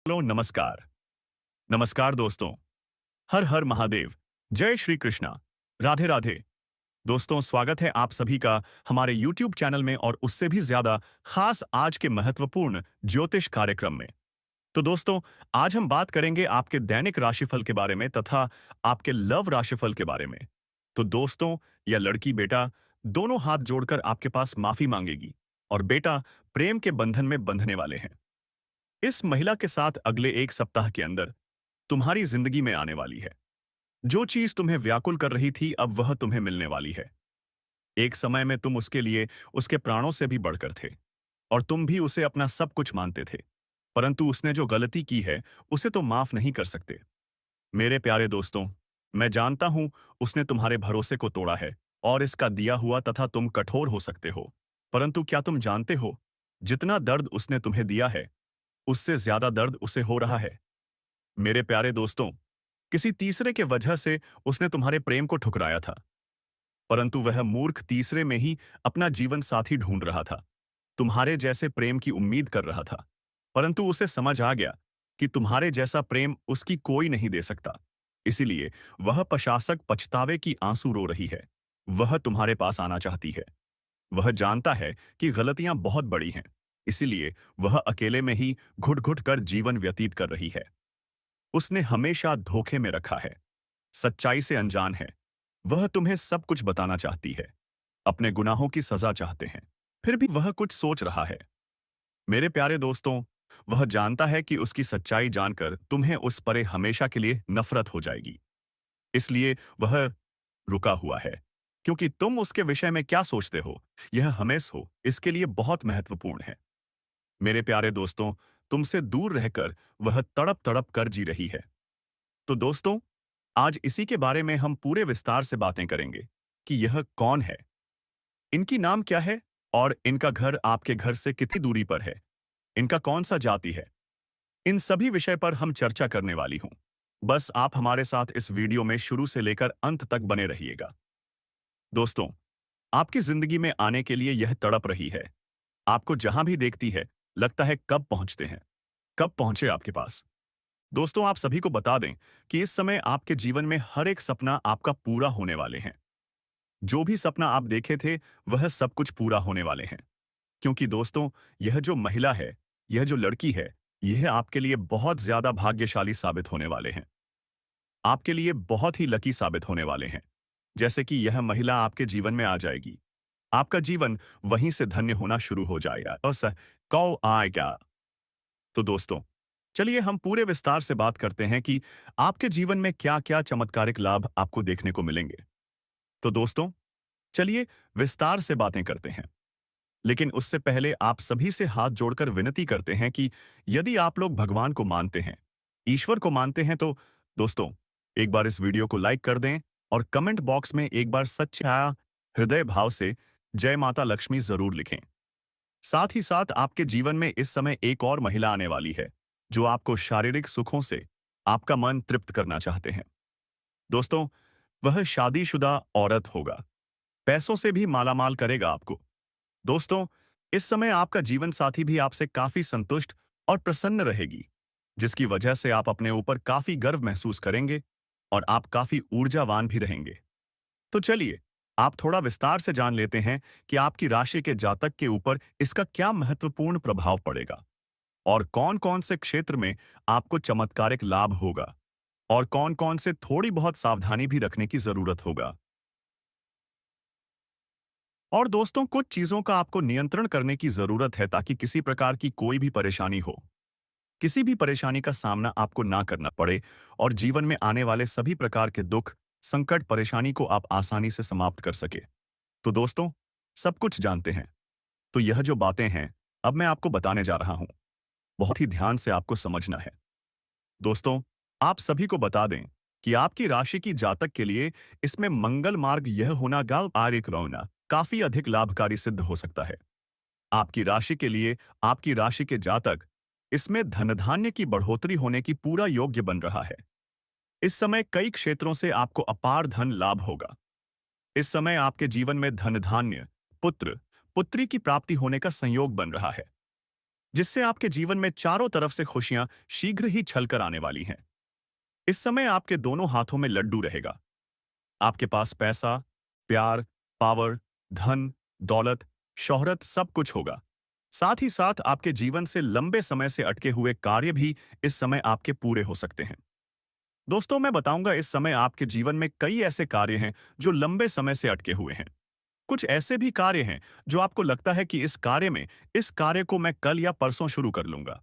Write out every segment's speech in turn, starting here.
Hello, नमस्कार। नमस्कार दोस्तों। हर हर महादेव। जय श्री कृष्णा। राधे राधे। दोस्तों, स्वागत है आप सभी का हमारे YouTube चैनल में और उससे भी ज्यादा खास आज के महत्वपूर्ण ज्योतिष कार्यक्रम में। तो दोस्तों, आज हम बात करेंगे आपके दैनिक राशिफल के बारे में तथा आपके लव राशिफल के बारे में। तो दोस्तों, यह लड़की बेटा दोनों हाथ जोड़कर आपके पास माफी मांगेगी और बेटा प्रेम के बंधन में बंधने वाले हैं। इस महिला के साथ अगले एक सप्ताह के अंदर तुम्हारी जिंदगी में आने वाली है। जो चीज तुम्हें व्याकुल कर रही थी अब वह तुम्हें मिलने वाली है। एक समय में तुम उसके लिए उसके प्राणों से भी बढ़कर थे और तुम भी उसे अपना सब कुछ मानते थे। परंतु उसने जो गलती की है उसे तो माफ नहीं कर सकते। मेरे प्यारे दोस्तों, मैं जानता हूं उसने तुम्हारे भरोसे को तोड़ा है और इसका दिया हुआ तथा तुम कठोर हो सकते हो। परंतु क्या तुम जानते हो, जितना दर्द उसने तुम्हें दिया है उससे ज्यादा दर्द उसे हो रहा है। मेरे प्यारे दोस्तों, किसी तीसरे के वजह से उसने तुम्हारे प्रेम को ठुकराया था, परंतु वह मूर्ख तीसरे में ही अपना जीवन साथी ढूंढ रहा था। तुम्हारे जैसे प्रेम की उम्मीद कर रहा था, परंतु उसे समझ आ गया कि तुम्हारे जैसा प्रेम उसकी कोई नहीं दे सकता। इसीलिए वह प्रशासक पछतावे की आंसू रो रही है। वह तुम्हारे पास आना चाहती है। वह जानता है कि गलतियां बहुत बड़ी हैं, इसीलिए वह अकेले में ही घुट-घुट कर जीवन व्यतीत कर रही है। उसने हमेशा धोखे में रखा है, सच्चाई से अनजान है। वह तुम्हें सब कुछ बताना चाहती है, अपने गुनाहों की सजा चाहते हैं, फिर भी वह कुछ सोच रहा है। मेरे प्यारे दोस्तों, वह जानता है कि उसकी सच्चाई जानकर तुम्हें उस पर हमेशा के लिए नफरत हो जाएगी। इसलिए वह रुका हुआ है, क्योंकि तुम उसके विषय में क्या सोचते हो, यह हमेशा हो इसके लिए बहुत महत्वपूर्ण है। मेरे प्यारे दोस्तों, तुमसे दूर रहकर वह तड़प तड़प कर जी रही है। तो दोस्तों, आज इसी के बारे में हम पूरे विस्तार से बातें करेंगे कि यह कौन है, इनकी नाम क्या है और इनका घर आपके घर से कितनी दूरी पर है, इनका कौन सा जाति है। इन सभी विषय पर हम चर्चा करने वाली हूं। बस आप हमारे साथ इस वीडियो में शुरू से लेकर अंत तक बने रहिएगा। दोस्तों, आपकी जिंदगी में आने के लिए यह तड़प रही है। आपको जहां भी देखती है, लगता है कब पहुंचते हैं, कब पहुंचे आपके पास। दोस्तों, आप सभी को बता दें कि इस समय आपके जीवन में हर एक सपना आपका पूरा होने वाले हैं। जो भी सपना आप देखे थे, वह सब कुछ पूरा होने वाले हैं। क्योंकि दोस्तों, यह जो महिला है, यह जो लड़की है, यह आपके लिए बहुत ज्यादा भाग्यशाली साबित होने वाले हैं। आपके लिए बहुत ही लकी साबित होने वाले हैं। जैसे कि यह महिला आपके जीवन में आ जाएगी, आपका जीवन वहीं से धन्य होना शुरू हो जाएगा। और कौ आएगा। तो दोस्तों, चलिए हम पूरे विस्तार से बात करते हैं कि आपके जीवन में क्या-क्या चमत्कारिक लाभ आपको देखने को मिलेंगे। तो दोस्तों, चलिए विस्तार से बातें करते हैं। लेकिन उससे पहले आप सभी से हाथ जोड़कर विनती करते हैं कि यदि आप लोग भगवान को मानते हैं, ईश्वर को मानते हैं, तो दोस्तों, एक बार इस वीडियो को लाइक कर दें और कमेंट बॉक्स में एक बार सच्चा हृदय भाव से जय माता लक्ष्मी जरूर लिखें। साथ ही साथ आपके जीवन में इस समय एक और महिला आने वाली है, जो आपको शारीरिक सुखों से आपका मन तृप्त करना चाहते हैं। दोस्तों, वह शादीशुदा औरत होगा, पैसों से भी मालामाल करेगा आपको। दोस्तों, इस समय आपका जीवन साथी भी आपसे काफी संतुष्ट और प्रसन्न रहेगी, जिसकी वजह से आप अपने ऊपर काफी गर्व महसूस करेंगे और आप काफी ऊर्जावान भी रहेंगे। तो चलिए, आप थोड़ा विस्तार से जान लेते हैं कि आपकी राशि के जातक के ऊपर इसका क्या महत्वपूर्ण प्रभाव पड़ेगा और कौन-कौन से क्षेत्र में आपको चमत्कारिक लाभ होगा और कौन-कौन से थोड़ी बहुत सावधानी भी रखने की जरूरत होगा। और दोस्तों, कुछ चीजों का आपको नियंत्रण करने की जरूरत है ताकि किसी प्रकार की कोई भी परेशानी हो, किसी भी परेशानी का सामना आपको ना करना पड़े और जीवन में आने वाले सभी प्रकार के दुख, संकट, परेशानी को आप आसानी से समाप्त कर सके। तो दोस्तों, सब कुछ जानते हैं। तो यह जो बातें हैं, अब मैं आपको बताने जा रहा हूं। बहुत ही ध्यान से आपको समझना है। दोस्तों, आप सभी को बता दें कि आपकी राशि की जातक के लिए इसमें मंगल मार्ग यह होना गाल आर्यक रौना काफी अधिक लाभकारी सिद्ध हो सकता है। आपकी राशि के लिए आपकी राशि के जातक इसमें धन धान्य की बढ़ोतरी होने की पूरा योग्य बन रहा है। इस समय कई क्षेत्रों से आपको अपार धन लाभ होगा। इस समय आपके जीवन में धन धान्य, पुत्र, पुत्री की प्राप्ति होने का संयोग बन रहा है। जिससे आपके जीवन में चारों तरफ से खुशियां शीघ्र ही छलकर आने वाली हैं। इस समय आपके दोनों हाथों में लड्डू रहेगा। आपके पास पैसा, प्यार, पावर, धन, दौलत, शोहरत सब कुछ होगा। साथ ही साथ आपके जीवन से लंबे समय से अटके हुए कार्य भी इस समय आपके पूरे हो सकते हैं। दोस्तों, मैं बताऊंगा इस समय आपके जीवन में कई ऐसे कार्य हैं जो लंबे समय से अटके हुए हैं। कुछ ऐसे भी कार्य हैं जो आपको लगता है कि इस कार्य को मैं कल या परसों शुरू कर लूंगा।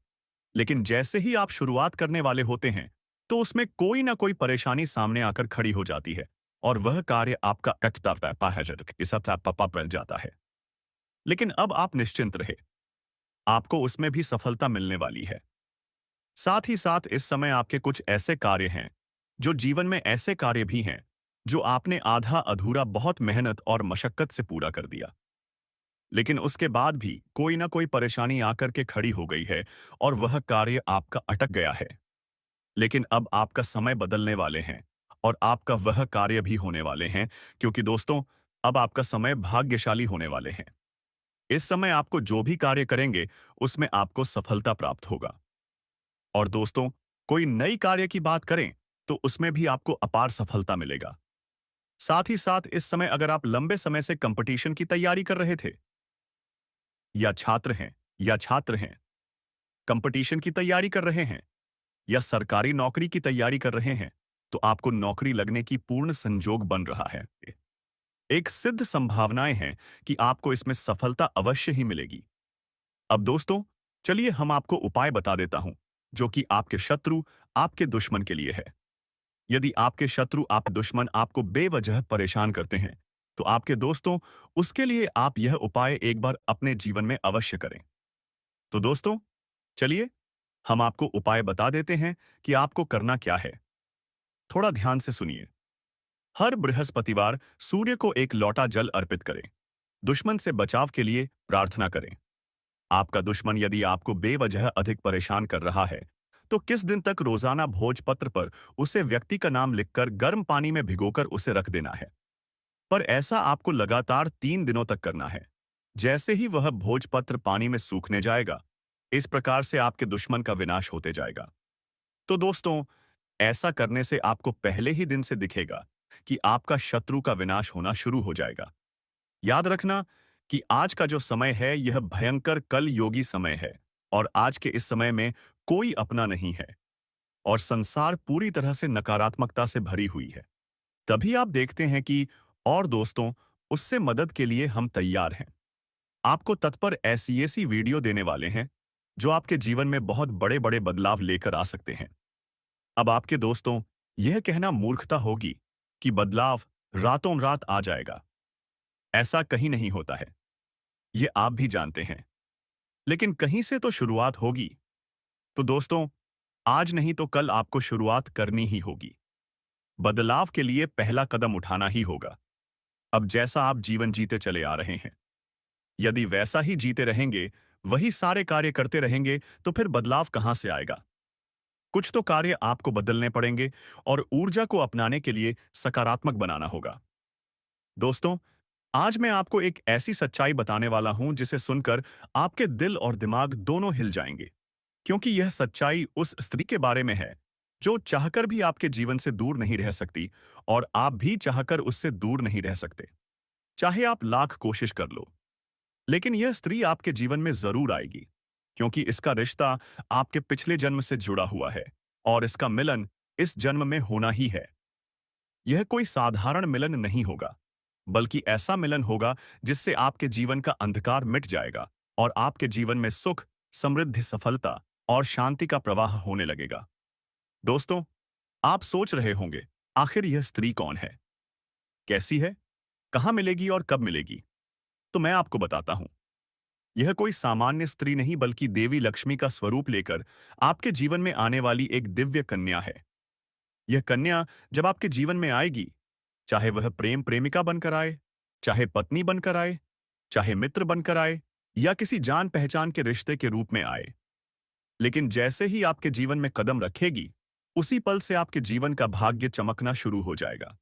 लेकिन जैसे ही आप शुरुआत करने वाले होते हैं, तो उसमें कोई ना कोई परेशानी सामने आकर खड़ी हो जाती है और वह कार्य आपका अटकता रहता है, इस पापा पड़ जाता है। लेकिन अब आप निश्चिंत रहे, आपको उसमें भी सफलता मिलने वाली है। साथ ही साथ इस समय आपके कुछ ऐसे कार्य हैं, जो जीवन में ऐसे कार्य भी हैं, जो आपने आधा अधूरा बहुत मेहनत और मशक्कत से पूरा कर दिया। लेकिन उसके बाद भी कोई ना कोई परेशानी आकर के खड़ी हो गई है और वह कार्य आपका अटक गया है। लेकिन अब आपका समय बदलने वाले हैं और आपका वह कार्य भी होने वाले हैं, क्योंकि दोस्तों, अब आपका समय भाग्यशाली होने वाले हैं। इस समय आपको जो भी कार्य करेंगे, उसमें आपको सफलता प्राप्त होगा। और दोस्तों, कोई नई कार्य की बात करें, तो उसमें भी आपको अपार सफलता मिलेगा। साथ ही साथ इस समय अगर आप लंबे समय से कंपटीशन की तैयारी कर रहे थे, या छात्र हैं, कंपटीशन की तैयारी कर रहे हैं, या सरकारी नौकरी की तैयारी कर रहे हैं, तो आपको नौकरी लगने की पूर्ण संजोग बन रहा है। एक सिद्ध संभावनाएं हैं कि आपको इसमें सफलता अवश्य ही मिलेगी। अब दोस्तों, चलिए हम आपको उपाय बता देता हूं, जो कि आपके शत्रु, आपके दुश्मन के लिए है। यदि आपके शत्रु, आप दुश्मन आपको बेवजह परेशान करते हैं, तो आपके दोस्तों, उसके लिए आप यह उपाय एक बार अपने जीवन में अवश्य करें। तो दोस्तों, चलिए हम आपको उपाय बता देते हैं कि आपको करना क्या है। थोड़ा ध्यान से सुनिए। हर बृहस्पतिवार सूर्य को एक लोटा जल अर्पित करें। दुश्मन से बचाव के लिए प्रार्थना करें। आपका दुश्मन यदि आपको बेवजह अधिक परेशान कर रहा है, तो किस दिन तक रोजाना भोजपत्र पर उसे व्यक्ति का नाम लिखकर गर्म पानी में भिगोकर उसे रख देना है। पर ऐसा आपको लगातार 3 दिनों तक करना है। जैसे ही वह भोजपत्र पानी में सूखने जाएगा, इस प्रकार से आपके दुश्मन का विनाश होते जाएगा। तो दोस्तों, ऐसा करने से आपको पहले ही दिन से दिखेगा कि आपका शत्रु का विनाश होना शुरू हो जाएगा। याद रखना कि आज का जो समय है, यह भयंकर कल योगी समय है और आज के इस समय में कोई अपना नहीं है और संसार पूरी तरह से नकारात्मकता से भरी हुई है। तभी आप देखते हैं कि और दोस्तों, उससे मदद के लिए हम तैयार हैं। आपको तत्पर ऐसी ऐसी वीडियो देने वाले हैं, जो आपके जीवन में बहुत बड़े-बड़े बदलाव लेकर आ सकते हैं। अब आपके दोस्तों, यह कहना मूर्खता होगी कि बदलाव रातों रात आ जाएगा। ऐसा कहीं नहीं होता है। ये आप भी जानते हैं। लेकिन कहीं से तो शुरुआत होगी। तो दोस्तों, आज नहीं तो कल आपको शुरुआत करनी ही होगी। बदलाव के लिए पहला कदम उठाना ही होगा। अब जैसा आप जीवन जीते चले आ रहे हैं, यदि वैसा ही जीते रहेंगे, वही सारे कार्य करते रहेंगे, तो फिर बदलाव कहां से आएगा? कुछ तो कार्य आपको बदलने पड़ेंगे और ऊर्जा को अपनाने के लिए सकारात्मक बनाना होगा। दोस्तों, आज मैं आपको एक ऐसी सच्चाई बताने वाला हूं जिसे सुनकर आपके दिल और दिमाग दोनों हिल जाएंगे, क्योंकि यह सच्चाई उस स्त्री के बारे में है जो चाहकर भी आपके जीवन से दूर नहीं रह सकती और आप भी चाहकर उससे दूर नहीं रह सकते, चाहे आप लाख कोशिश कर लो। लेकिन यह स्त्री आपके जीवन में जरूर आएगी, क्योंकि इसका रिश्ता आपके पिछले जन्म से जुड़ा हुआ है और इसका मिलन इस जन्म में होना ही है। यह कोई साधारण मिलन नहीं होगा, बल्कि ऐसा मिलन होगा जिससे आपके जीवन का अंधकार मिट जाएगा और आपके जीवन में सुख, समृद्धि, सफलता और शांति का प्रवाह होने लगेगा। दोस्तों, आप सोच रहे होंगे, आखिर यह स्त्री कौन है, कैसी है, कहां मिलेगी और कब मिलेगी? तो मैं आपको बताता हूं। यह कोई सामान्य स्त्री नहीं, बल्कि देवी लक्ष्मी का स्वरूप लेकर आपके जीवन में आने वाली एक दिव्य कन्या है। यह कन्या जब आपके जीवन में आएगी, चाहे वह प्रेम प्रेमिका बनकर आए, चाहे पत्नी बनकर आए, चाहे मित्र बनकर आए, या किसी जान पहचान के रिश्ते के रूप में आए, लेकिन जैसे ही आपके जीवन में कदम रखेगी, उसी पल से आपके जीवन का भाग्य चमकना शुरू हो जाएगा।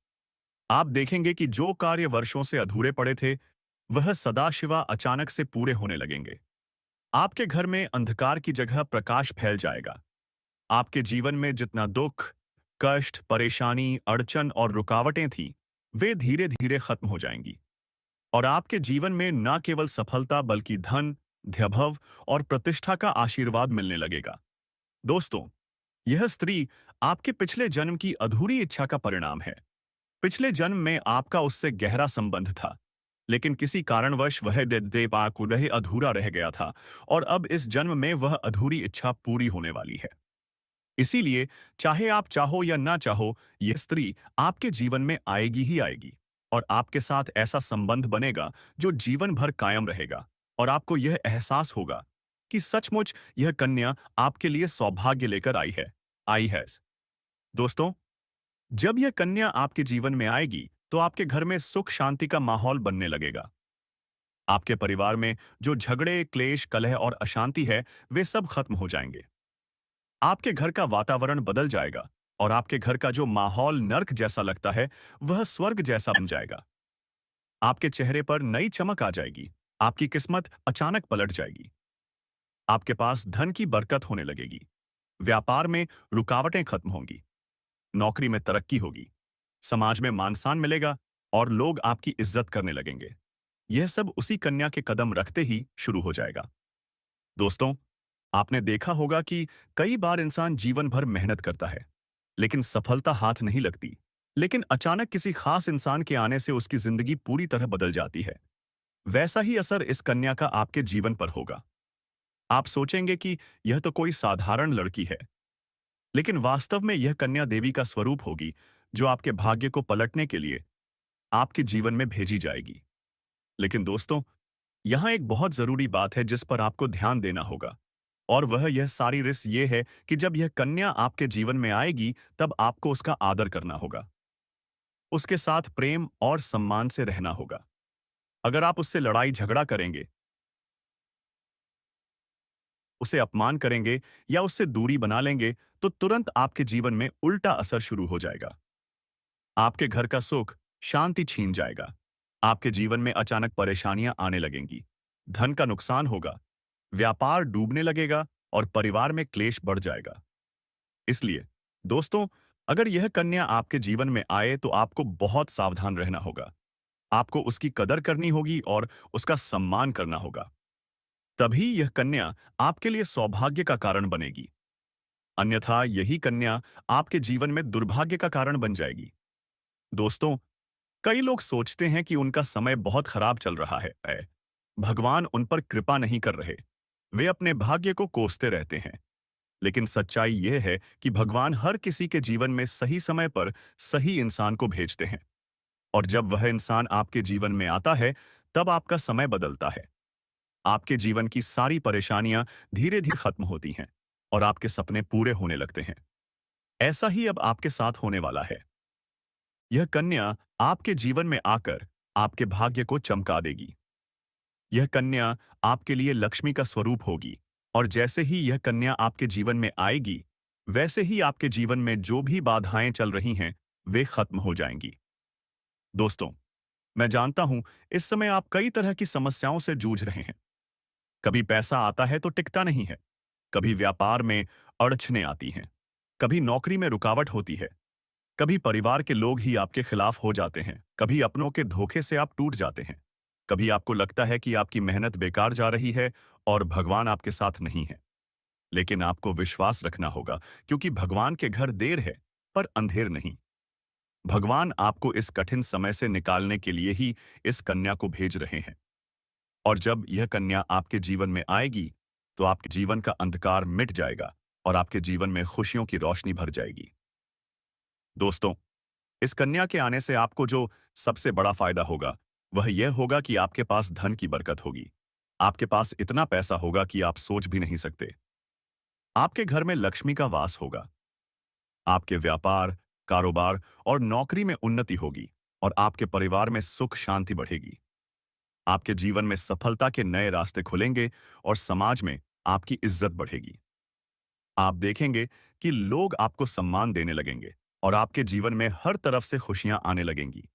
आप देखेंगे कि जो कार्य वर्षों से अधूरे पड़े थे, वह सदाशिवा अचानक से पूरे होने लगेंगे। आपके घर में अंधकार की जगह प्रकाश फैल जाएगा। आपके जीवन में जितना दुख, कष्ट, परेशानी, अड़चन और रुकावटें थी, वे धीरे-धीरे खत्म हो जाएंगी। और आपके जीवन में न केवल सफलता बल्कि धन, वैभव और प्रतिष्ठा का आशीर्वाद मिलने लगेगा। दोस्तों, यह स्त्री आपके पिछले जन्म की अधूरी इच्छा का परिणाम है। पिछले जन्म में आपका उससे गहरा संबंध था, लेकिन किसी कारणवश वह देव अधूरा रह गया था और अब इस जन्म में वह अधूरी इच्छा पूरी होने वाली है। इसीलिए चाहे आप चाहो या ना चाहो, यह स्त्री आपके जीवन में आएगी ही आएगी और आपके साथ ऐसा संबंध बनेगा जो जीवन भर कायम रहेगा और आपको यह एहसास होगा कि सचमुच यह कन्या आपके लिए सौभाग्य लेकर आई है। दोस्तों, जब यह कन्या आपके जीवन में आएगी, तो आपके घर में सुख शांति का माहौल बनने लगेगा। आपके परिवार में जो झगड़े, क्लेश, कलह और अशांति है, वे सब खत्म हो जाएंगे। आपके घर का वातावरण बदल जाएगा और आपके घर का जो माहौल नर्क जैसा लगता है, वह स्वर्ग जैसा बन जाएगा। आपके चेहरे पर नई चमक आ जाएगी। आपकी किस्मत अचानक पलट जाएगी। आपके पास धन की बरकत होने लगेगी। व्यापार में रुकावटें खत्म होंगी। नौकरी में तरक्की होगी। समाज में मान-सम्मान मिलेगा और लोग आपकी इज्जत करने लगेंगे। यह सब उसी कन्या के कदम रखते ही शुरू हो जाएगा। दोस्तों, आपने देखा होगा कि कई बार इंसान जीवन भर मेहनत करता है, लेकिन सफलता हाथ नहीं लगती। लेकिन अचानक किसी खास इंसान के आने से उसकी जिंदगी पूरी तरह बदल जाती है। वैसा ही असर इस कन्या का आपके जीवन पर होगा। आप सोचेंगे कि यह तो कोई साधारण लड़की है, लेकिन वास्तव में यह कन्या देवी का स्वरूप होगी, जो आपके भाग्य को पलटने के लिए आपके जीवन में भेजी जाएगी। लेकिन दोस्तों, यहाँ एक बहुत जरूरी बात है जिस पर आपको ध्यान देना होगा, और वह यह सारी रिस ये है कि जब यह कन्या आपके जीवन में आएगी, तब आपको उसका आदर करना होगा। उसके साथ प्रेम और सम्मान से रहना होगा। अगर आप उससे लड़ाई झगड़ा करेंगे, उसे अपमान करेंगे या उससे दूरी बना लेंगे, तो तुरंत आपके जीवन में उल्टा असर शुरू हो जाएगा। आपके घर का सुख, शांति छीन जाएगा। आपके जीवन में अचानक परेशानियां आने लगेंगी। धन का नुकसान होगा, व्यापार डूबने लगेगा और परिवार में क्लेश बढ़ जाएगा। इसलिए दोस्तों, अगर यह कन्या आपके जीवन में आए तो आपको बहुत सावधान रहना होगा। आपको उसकी कदर करनी होगी और उसका सम्मान करना होगा। तभी यह कन्या आपके लिए सौभाग्य का कारण बनेगी। अन्यथा यही कन्या आपके जीवन में दुर्भाग्य का कारण बन जाएगी। दोस्तों, कई लोग सोचते हैं कि उनका समय बहुत खराब चल रहा है। भगवान उन पर कृपा नहीं कर रहे। वे अपने भाग्य को कोसते रहते हैं। लेकिन सच्चाई यह है कि भगवान हर किसी के जीवन में सही समय पर सही इंसान को भेजते हैं। और जब वह इंसान आपके जीवन में आता है, तब आपका समय बदलता है। आपके जीवन की सारी परेशानियां धीरे-धीरे खत्म होती हैं और आपके सपने पूरे होने लगते हैं। ऐसा ही अब आपके साथ होने वाला है। यह कन्या आपके जीवन में आकर आपके भाग्य को चमका देगी। यह कन्या आपके लिए लक्ष्मी का स्वरूप होगी और जैसे ही यह कन्या आपके जीवन में आएगी, वैसे ही आपके जीवन में जो भी बाधाएं चल रही हैं, वे खत्म हो जाएंगी। दोस्तों, मैं जानता हूं इस समय आप कई तरह की समस्याओं से जूझ रहे हैं। कभी पैसा आता है तो टिकता नहीं है, कभी व्यापार में अड़चनें आती हैं, कभी नौकरी में रुकावट होती है, कभी परिवार के लोग ही आपके खिलाफ हो जाते हैं, कभी अपनों के धोखे से आप टूट जाते हैं, कभी आपको लगता है कि आपकी मेहनत बेकार जा रही है और भगवान आपके साथ नहीं है। लेकिन आपको विश्वास रखना होगा, क्योंकि भगवान के घर देर है पर अंधेर नहीं। भगवान आपको इस कठिन समय से निकालने के लिए ही इस कन्या को भेज रहे हैं। और जब यह कन्या आपके जीवन में आएगी, तो आपके जीवन का अंधकार मिट जाएगा और आपके जीवन में खुशियों की रोशनी भर जाएगी। दोस्तों, इस कन्या के आने से आपको जो सबसे बड़ा फायदा होगा, वह यह होगा कि आपके पास धन की बरकत होगी। आपके पास इतना पैसा होगा कि आप सोच भी नहीं सकते। आपके घर में लक्ष्मी का वास होगा। आपके व्यापार, कारोबार और नौकरी में उन्नति होगी और आपके परिवार में सुख शांति बढ़ेगी। आपके जीवन में सफलता के नए रास्ते खुलेंगे और समाज में आपकी इज्जत बढ़ेगी। आप देखेंगे कि लोग आपको सम्मान देने लगेंगे और आपके जीवन में हर तरफ से खुशियां आने लगेंगी।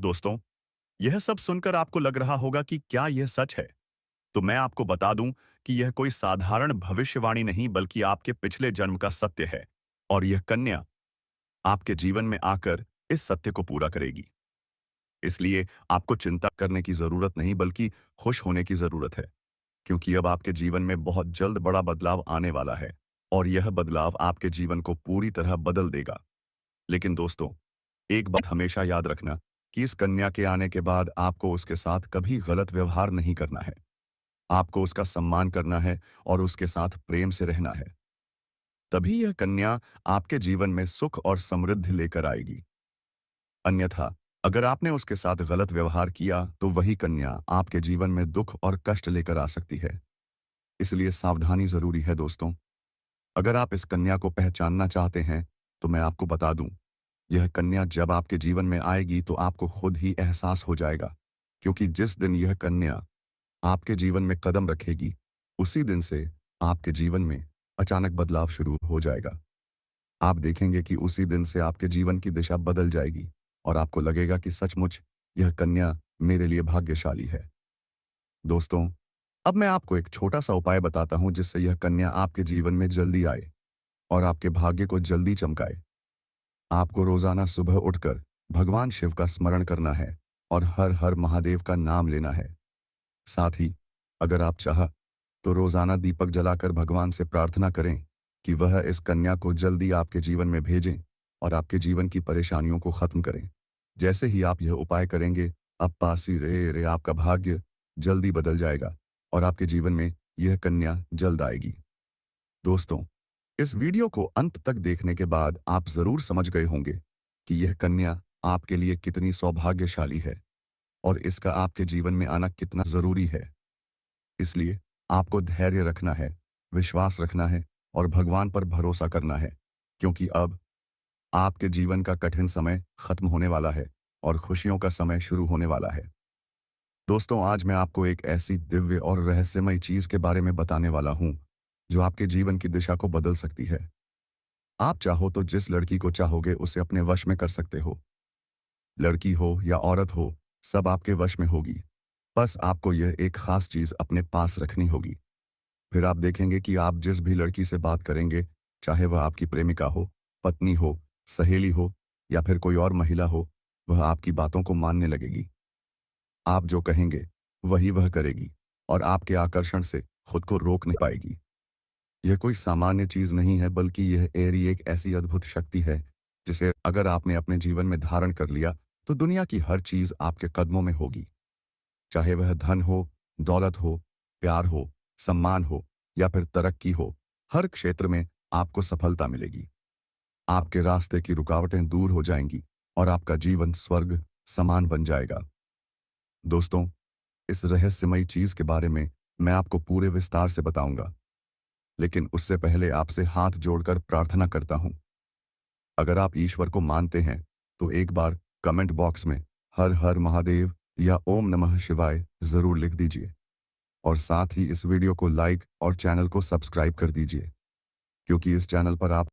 दोस्तों, यह सब सुनकर आपको लग रहा होगा कि क्या यह सच है? तो मैं आपको बता दूं कि यह कोई साधारण भविष्यवाणी नहीं बल्कि आपके पिछले जन्म का सत्य है और यह कन्या आपके जीवन में आकर इस सत्य को पूरा करेगी। इसलिए आपको चिंता करने की जरूरत नहीं बल्कि खुश होने की जरूरत है, क्योंकि अब आपके जीवन में बहुत जल्द बड़ा बदलाव आने वाला है और यह बदलाव आपके जीवन को पूरी तरह बदल देगा। लेकिन दोस्तों, एक बात हमेशा याद रखना कि इस कन्या के आने के बाद आपको उसके साथ कभी गलत व्यवहार नहीं करना है। आपको उसका सम्मान करना है और उसके साथ प्रेम से रहना है। तभी यह कन्या आपके जीवन में सुख और समृद्धि लेकर आएगी। अन्यथा अगर आपने उसके साथ गलत व्यवहार किया तो वही कन्या आपके जीवन में दुख और कष्ट लेकर आ सकती है। इसलिए सावधानी जरूरी है दोस्तों। अगर आप इस कन्या को पहचानना चाहते हैं तो मैं आपको बता दूं, यह कन्या जब आपके जीवन में आएगी तो आपको खुद ही एहसास हो जाएगा, क्योंकि जिस दिन यह कन्या आपके जीवन में कदम रखेगी उसी दिन से आपके जीवन में अचानक बदलाव शुरू हो जाएगा। आप देखेंगे कि उसी दिन से आपके जीवन की दिशा बदल जाएगी और आपको लगेगा कि सचमुच यह कन्या मेरे लिए भाग्यशाली है। दोस्तों, अब मैं आपको एक छोटा सा उपाय बताता हूं जिससे यह कन्या आपके जीवन में जल्दी आए और आपके भाग्य को जल्दी चमकाए। आपको रोजाना सुबह उठकर भगवान शिव का स्मरण करना है और हर हर महादेव का नाम लेना है। साथ ही अगर आप चाह तो रोजाना दीपक जलाकर भगवान से प्रार्थना करें कि वह इस कन्या को जल्दी आपके जीवन में भेजें और आपके जीवन की परेशानियों को खत्म करें। जैसे ही आप यह उपाय करेंगे, अब पासी रे रे आपका भाग्य जल्दी बदल जाएगा और आपके जीवन में यह कन्या जल्द आएगी। दोस्तों, इस वीडियो को अंत तक देखने के बाद आप जरूर समझ गए होंगे कि यह कन्या आपके लिए कितनी सौभाग्यशाली है और इसका आपके जीवन में आना कितना जरूरी है। इसलिए आपको धैर्य रखना है, विश्वास रखना है और भगवान पर भरोसा करना है, क्योंकि अब आपके जीवन का कठिन समय खत्म होने वाला है और खुशियों का समय शुरू होने वाला है। दोस्तों, आज मैं आपको एक ऐसी दिव्य और रहस्यमय चीज के बारे में बताने वाला हूं जो आपके जीवन की दिशा को बदल सकती है। आप चाहो तो जिस लड़की को चाहोगे उसे अपने वश में कर सकते हो। लड़की हो या औरत हो, सब आपके वश में होगी। बस आपको यह एक खास चीज अपने पास रखनी होगी। फिर आप देखेंगे कि आप जिस भी लड़की से बात करेंगे, चाहे वह आपकी प्रेमिका हो, पत्नी हो, सहेली हो या फिर कोई और महिला हो, वह आपकी बातों को मानने लगेगी। आप जो कहेंगे वही वह करेगी और आपके आकर्षण से खुद को रोक नहीं पाएगी। यह कोई सामान्य चीज नहीं है बल्कि यह एरी एक ऐसी अद्भुत शक्ति है जिसे अगर आपने अपने जीवन में धारण कर लिया तो दुनिया की हर चीज आपके कदमों में होगी। चाहे वह धन हो, दौलत हो, प्यार हो, सम्मान हो या फिर तरक्की हो, हर क्षेत्र में आपको सफलता मिलेगी। आपके रास्ते की रुकावटें दूर हो जाएंगी और आपका जीवन स्वर्ग समान बन जाएगा। दोस्तों, इस रहस्यमयी चीज के बारे में मैं आपको पूरे विस्तार से बताऊंगा, लेकिन उससे पहले आपसे हाथ जोड़कर प्रार्थना करता हूं। अगर आप ईश्वर को मानते हैं तो एक बार कमेंट बॉक्स में हर हर महादेव या ओम नमः शिवाय जरूर लिख दीजिए और साथ ही इस वीडियो को लाइक और चैनल को सब्सक्राइब कर दीजिए, क्योंकि इस चैनल पर आप